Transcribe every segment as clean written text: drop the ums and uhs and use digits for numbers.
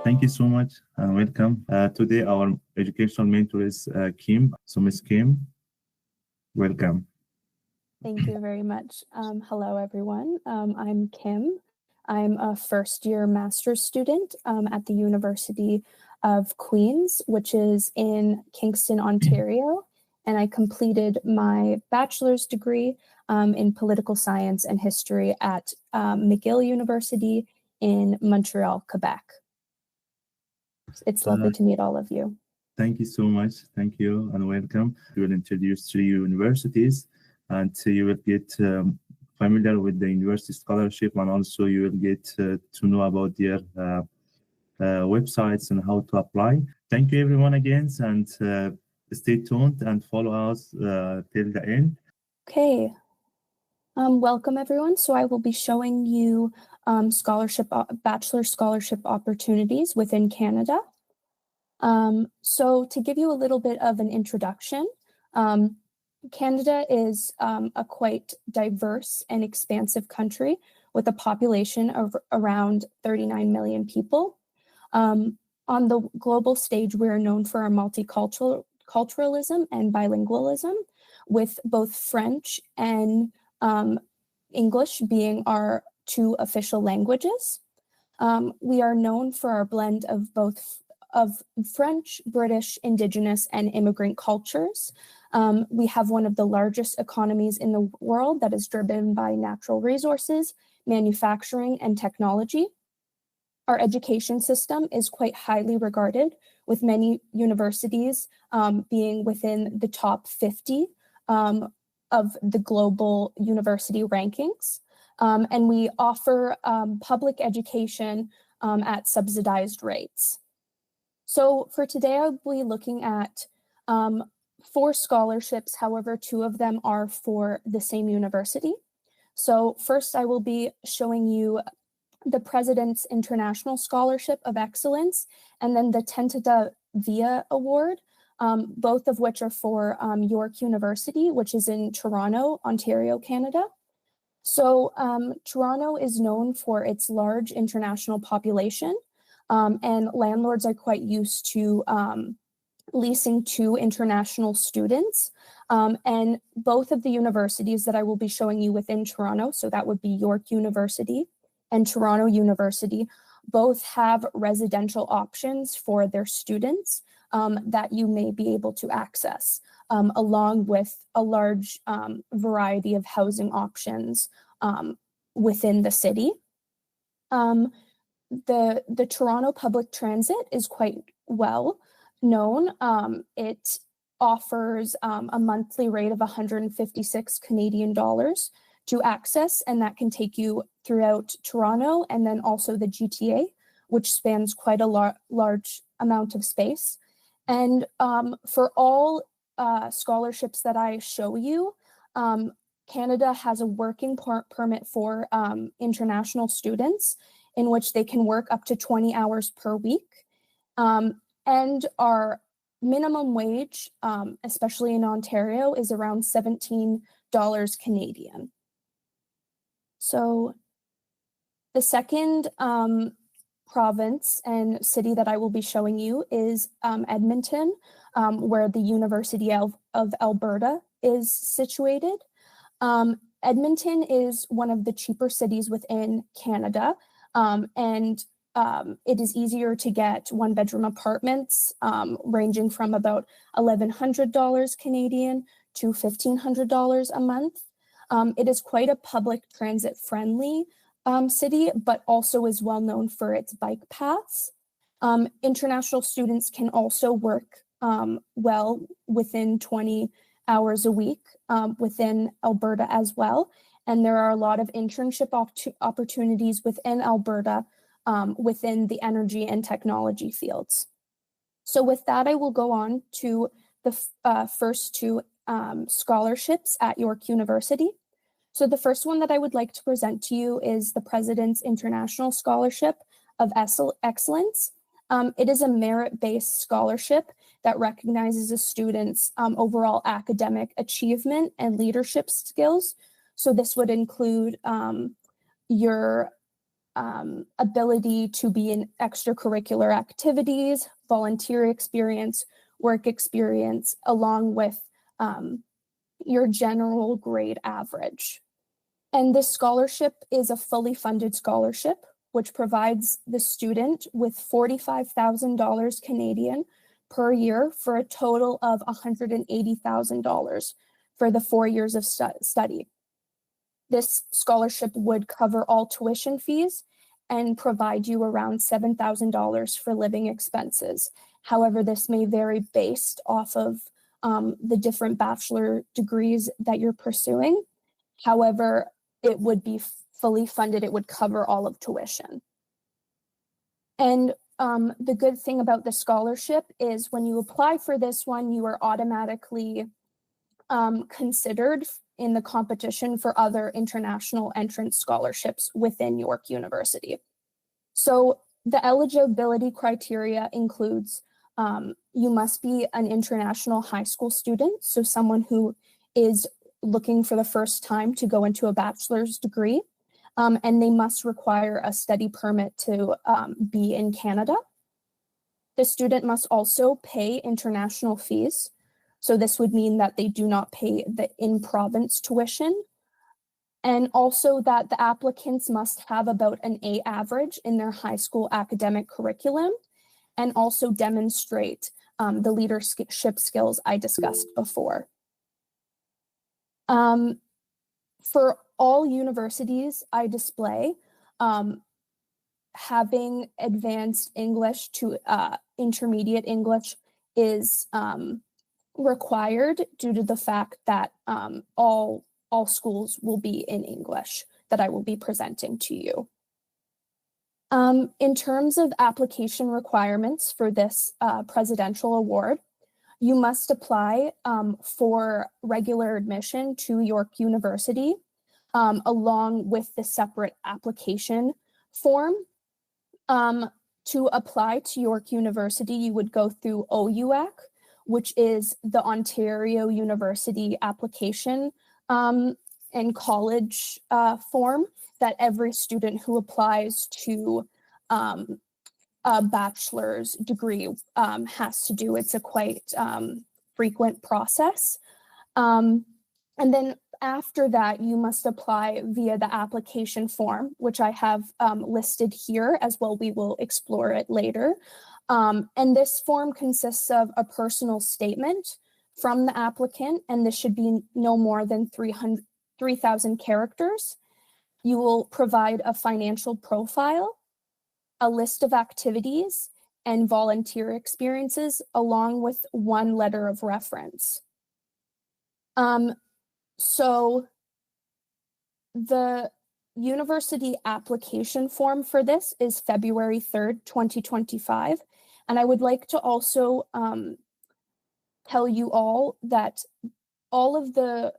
Thank you so much and welcome. Today, our educational mentor is Kim. So, Miss Kim, welcome. Thank you very much. Hello, everyone. I'm Kim. I'm a first-year master's student at the University of Queens, which is in Kingston, Ontario. And I completed my bachelor's degree in political science and history at McGill University in Montreal, Quebec. It's lovely to meet all of you. Thank you so much. Thank you and welcome. We will introduce 3 universities and you will get familiar with the university scholarship, and also you will get to know about their websites and how to apply. Thank you everyone again, and stay tuned and follow us till the end. Okay. Welcome everyone. So I will be showing you Bachelor Scholarship Opportunities within Canada. So to give you a little bit of an introduction, Canada is a quite diverse and expansive country with a population of around 39 million people. On the global stage, we're known for our multiculturalism and bilingualism, with both French and English being our 2 official languages. We are known for our blend of both French, British, Indigenous, and immigrant cultures. We have one of the largest economies in the world that is driven by natural resources, manufacturing, and technology. Our education system is quite highly regarded, with many universities being within the top 50 of the global university rankings. And we offer public education at subsidized rates. So for today, I'll be looking at 4 scholarships. However, 2 of them are for the same university. So first, I will be showing you the President's International Scholarship of Excellence, and then the Tenta Via Award, both of which are for York University, which is in Toronto, Ontario, Canada. So Toronto is known for its large international population, and landlords are quite used to leasing to international students. And both of the universities that I will be showing you within Toronto, so that would be York University and Toronto University, both have residential options for their students that you may be able to access, along with a large variety of housing options within the city. The Toronto Public Transit is quite well known. It offers a monthly rate of 156 Canadian dollars to access, and that can take you throughout Toronto and then also the GTA, which spans quite a large amount of space. And for all scholarships that I show you, Canada has a working permit for international students in which they can work up to 20 hours per week. And our minimum wage, especially in Ontario, is around $17 Canadian. So the second province and city that I will be showing you is Edmonton, where the University of Alberta is situated. Edmonton is one of the cheaper cities within Canada, and it is easier to get 1-bedroom apartments ranging from about $1,100 Canadian to $1,500 a month. It is quite a public transit friendly city, but also is well known for its bike paths. International students can also work well within 20 hours a week within Alberta as well. And there are a lot of internship opportunities within Alberta within the energy and technology fields. So with that, I will go on to the first 2 scholarships at York University. So the first one that I would like to present to you is the President's International Scholarship of Excellence. It is a merit-based scholarship that recognizes a student's overall academic achievement and leadership skills. So this would include your ability to be in extracurricular activities, volunteer experience, work experience, along with your general grade average. And this scholarship is a fully funded scholarship, which provides the student with $45,000 Canadian per year for a total of $180,000 for the 4 years of study. This scholarship would cover all tuition fees and provide you around $7,000 for living expenses. However, this may vary based off of the different bachelor degrees that you're pursuing. However, it would be fully funded. It would cover all of tuition. And the good thing about the scholarship is when you apply for this one, you are automatically considered in the competition for other international entrance scholarships within York University. So the eligibility criteria includes you must be an international high school student, so someone who is looking for the first time to go into a bachelor's degree, and they must require a study permit to be in Canada. The student must also pay international fees. So this would mean that they do not pay the in-province tuition, and also that the applicants must have about an A average in their high school academic curriculum, and also demonstrate the leadership skills I discussed before. For all universities I display, having advanced English to intermediate English is required due to the fact that all schools will be in English that I will be presenting to you. In terms of application requirements for this presidential award, you must apply for regular admission to York University along with the separate application form. To apply to York University, you would go through OUAC, which is the Ontario University application and college form that every student who applies to a bachelor's degree has to do. It's a quite frequent process. And then after that, you must apply via the application form, which I have listed here as well. We will explore it later. And this form consists of a personal statement from the applicant, and this should be no more than 3,000 characters. You will provide a financial profile, a list of activities, and volunteer experiences, along with one letter of reference. So the university application form for this is February 3rd, 2025. And I would like to also tell you all that all of the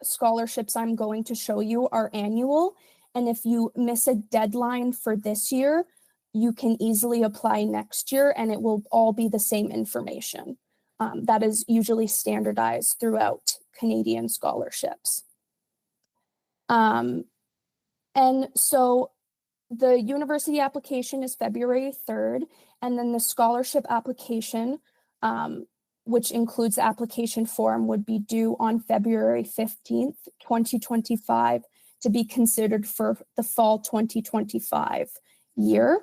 scholarships I'm going to show you are annual. And if you miss a deadline for this year, you can easily apply next year and it will all be the same information. That is usually standardized throughout Canadian scholarships. And so the university application is February 3rd, and then the scholarship application, which includes the application form, would be due on February 15th, 2025 to be considered for the fall 2025 year.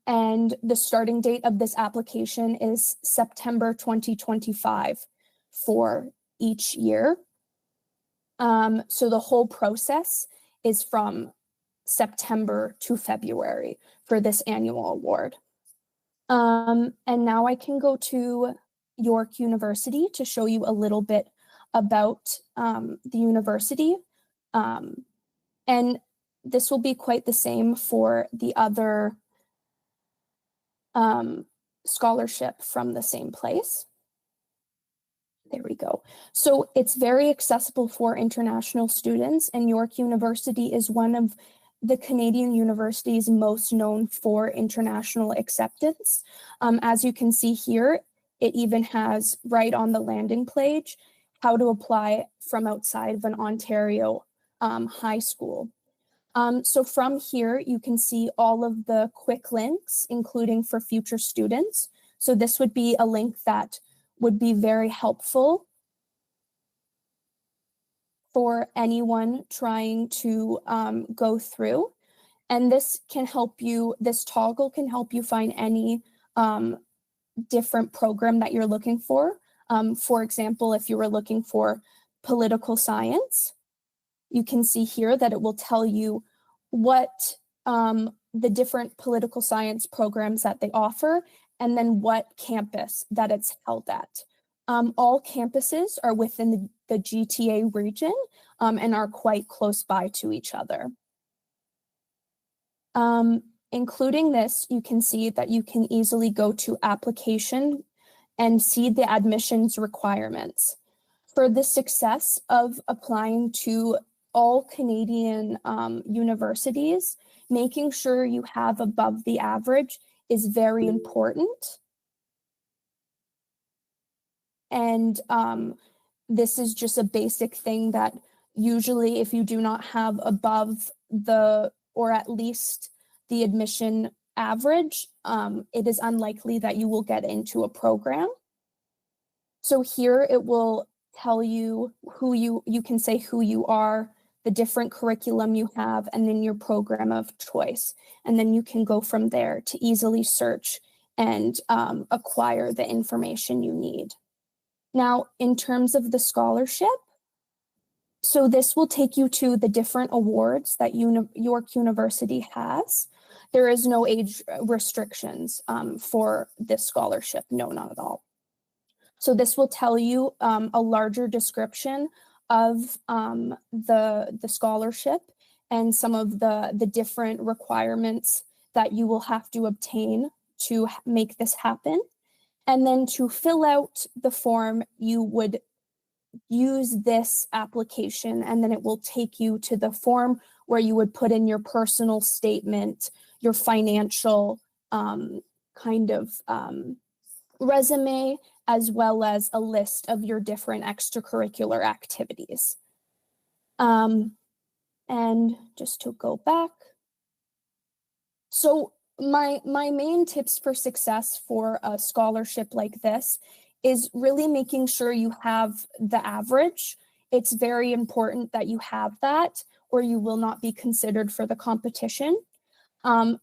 And the starting date of this application is September 2025 for each year. So the whole process is from September to February for this annual award. And now I can go to York University to show you a little bit about the university. And this will be quite the same for the other scholarship from the same place. There we go. So it's very accessible for international students, and York University is one of the Canadian universities most known for international acceptance. As you can see here, it even has right on the landing page how to apply from outside of an Ontario high school. So from here, you can see all of the quick links, including for future students. So this would be a link that would be very helpful for anyone trying to go through. And this can help you, this toggle can help you find any different program that you're looking for. For example, if you were looking for political science, you can see here that it will tell you what the different political science programs that they offer, and then what campus that it's held at. All campuses are within the GTA region and are quite close by to each other. Including this, you can see that you can easily go to application and see the admissions requirements. For the success of applying to all Canadian universities, making sure you have above the average is very important. And this is just a basic thing that usually if you do not have above the, or at least the admission average, it is unlikely that you will get into a program. So here it will tell you who you can say who you are, the different curriculum you have, and then your program of choice. And then you can go from there to easily search and acquire the information you need. Now, in terms of the scholarship, so this will take you to the different awards that York University has. There is no age restrictions for this scholarship, no, not at all. So this will tell you a larger description of the scholarship and some of the different requirements that you will have to obtain to make this happen. And then to fill out the form, you would use this application, and then it will take you to the form where you would put in your personal statement, your financial resume, as well as a list of your different extracurricular activities. And just to go back. So my main tips for success for a scholarship like this is really making sure you have the average. It's very important that you have that, or you will not be considered for the competition.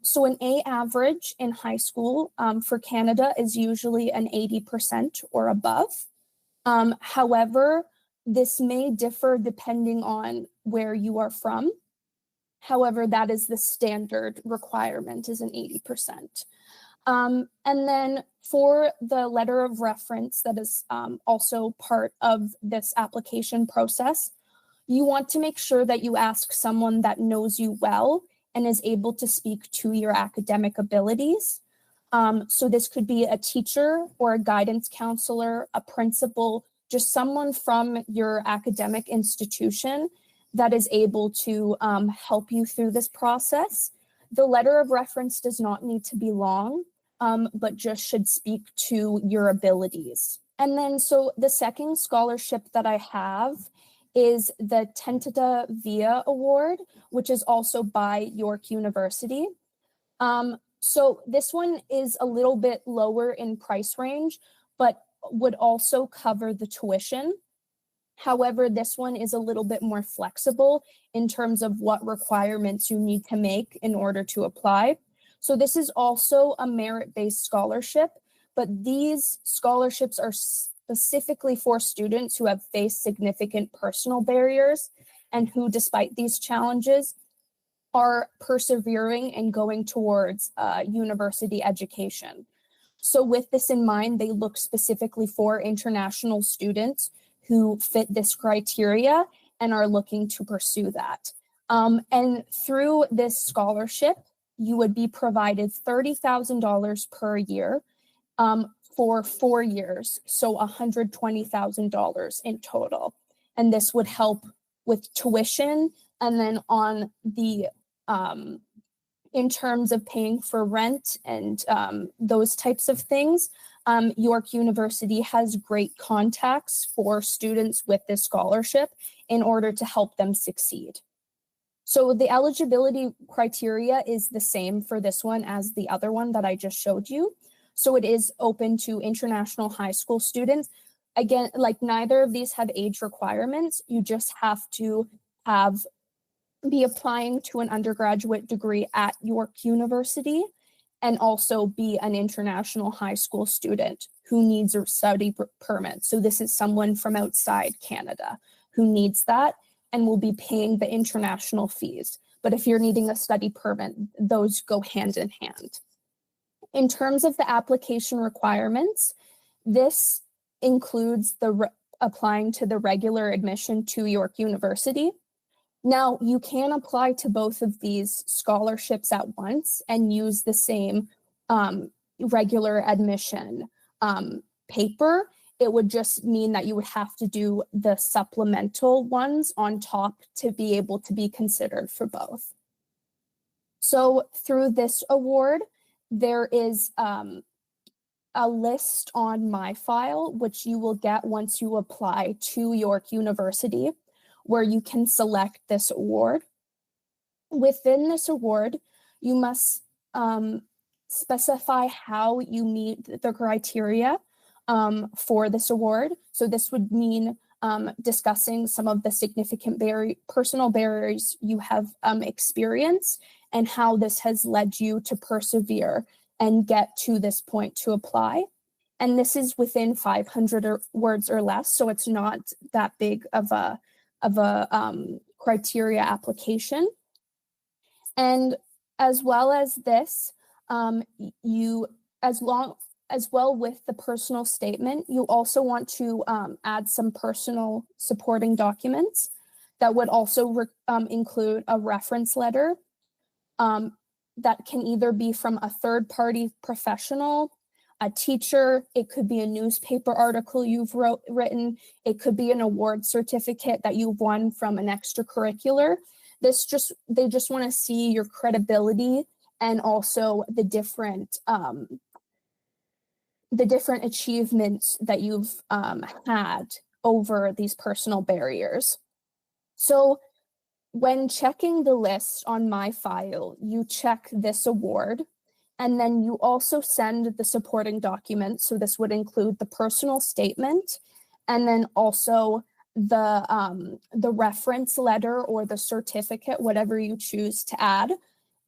So an A average in high school for Canada is usually an 80% or above. However, this may differ depending on where you are from. However, that is the standard requirement, is an 80%. And then for the letter of reference that is also part of this application process, you want to make sure that you ask someone that knows you well and is able to speak to your academic abilities. So this could be a teacher or a guidance counselor, a principal, just someone from your academic institution that is able to help you through this process. The letter of reference does not need to be long, but just should speak to your abilities. And then, so the second scholarship that I have is the Tentata Via Award, which is also by York University. So this one is a little bit lower in price range, but would also cover the tuition. However, this one is a little bit more flexible in terms of what requirements you need to make in order to apply. So this is also a merit-based scholarship, but these scholarships are specifically for students who have faced significant personal barriers and who, despite these challenges, are persevering and going towards university education. So with this in mind, they look specifically for international students who fit this criteria and are looking to pursue that. And through this scholarship, you would be provided $30,000 per year for 4 years, so $120,000 in total. And this would help with tuition, and then on the in terms of paying for rent and those types of things, York University has great contacts for students with this scholarship in order to help them succeed. So the eligibility criteria is the same for this one as the other one that I just showed you. So it is open to international high school students. Again, like neither of these have age requirements. You just have to be applying to an undergraduate degree at York University and also be an international high school student who needs a study permit. So this is someone from outside Canada who needs that and will be paying the international fees. But if you're needing a study permit, those go hand in hand. In terms of the application requirements, this includes applying to the regular admission to York University. Now, you can apply to both of these scholarships at once and use the same regular admission paper. It would just mean that you would have to do the supplemental ones on top to be able to be considered for both. So through this award, there is a list on my file, which you will get once you apply to York University, where you can select this award. Within this award, you must specify how you meet the criteria for this award. So this would mean discussing some of the significant personal barriers you have experienced and how this has led you to persevere and get to this point to apply. And this is within 500 words or less, so it's not that big of a criteria application. And as well as this, as well with the personal statement, you also want to add some personal supporting documents that would also include a reference letter that can either be from a third-party professional, a teacher, it could be a newspaper article you've written, it could be an award certificate that you've won from an extracurricular. They just want to see your credibility and also the different achievements that you've had over these personal barriers. So when checking the list on my file, you check this award, and then you also send the supporting documents. So this would include the personal statement, and then also the reference letter or the certificate, whatever you choose to add.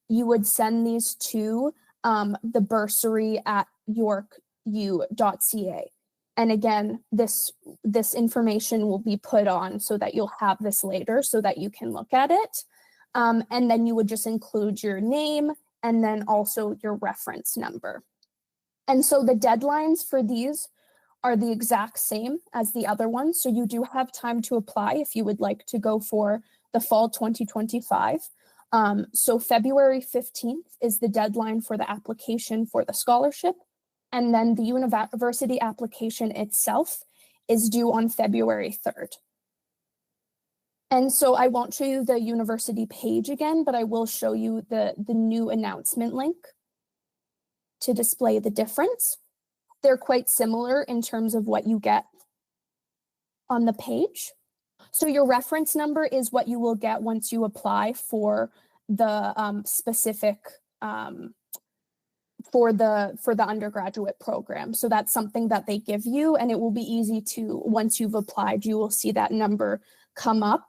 You would send these to the bursary at yorku.ca. And again, this information will be put on so that you'll have this later so that you can look at it. And then you would just include your name and then also your reference number. And so the deadlines for these are the exact same as the other ones. So you do have time to apply if you would like to go for the fall 2025. So February 15th is the deadline for the application for the scholarship. And then the university application itself is due on February 3rd. And so I won't show you the university page again, but I will show you the new announcement link to display the difference. They're quite similar in terms of what you get on the page. So your reference number is what you will get once you apply for the specific for the undergraduate program. So that's something that they give you, and it will be easy to, once you've applied, you will see that number come up.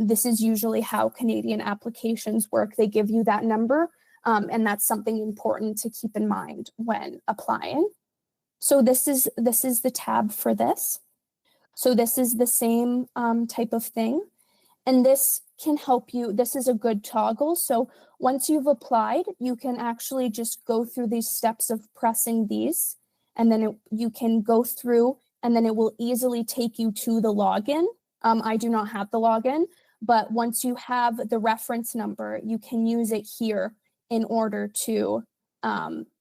This is usually how Canadian applications work. They give you that number, and that's something important to keep in mind when applying. So this is the tab for this. So this is the same type of thing. And this can help you. This is a good toggle. So once you've applied, you can actually just go through these steps of pressing these, and then you can go through, and then it will easily take you to the login. I do not have the login, but once you have the reference number, you can use it here in order to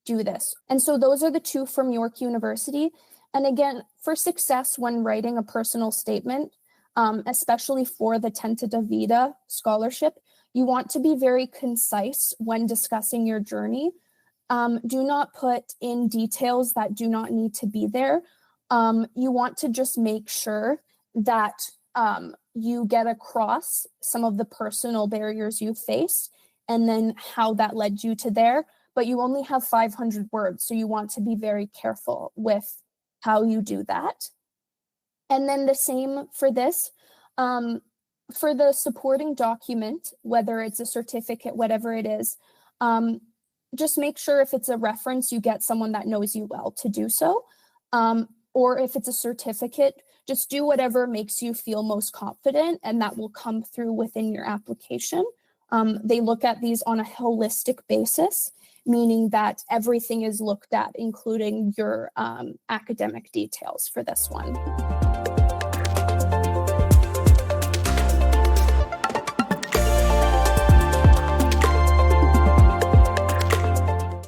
do this. And so those are the two from York University. And again, for success when writing a personal statement, especially for the Tentative Vita scholarship, you want to be very concise when discussing your journey. Do not put in details that do not need to be there. You want to just make sure that you get across some of the personal barriers you face and then how that led you to there. But you only have 500 words, so you want to be very careful with how you do that. And then the same for this. For the supporting document, whether it's a certificate, whatever it is, just make sure if it's a reference, you get someone that knows you well to do so. Or if it's a certificate, just do whatever makes you feel most confident, and that will come through within your application. They look at these on a holistic basis, meaning that everything is looked at, including your academic details for this one.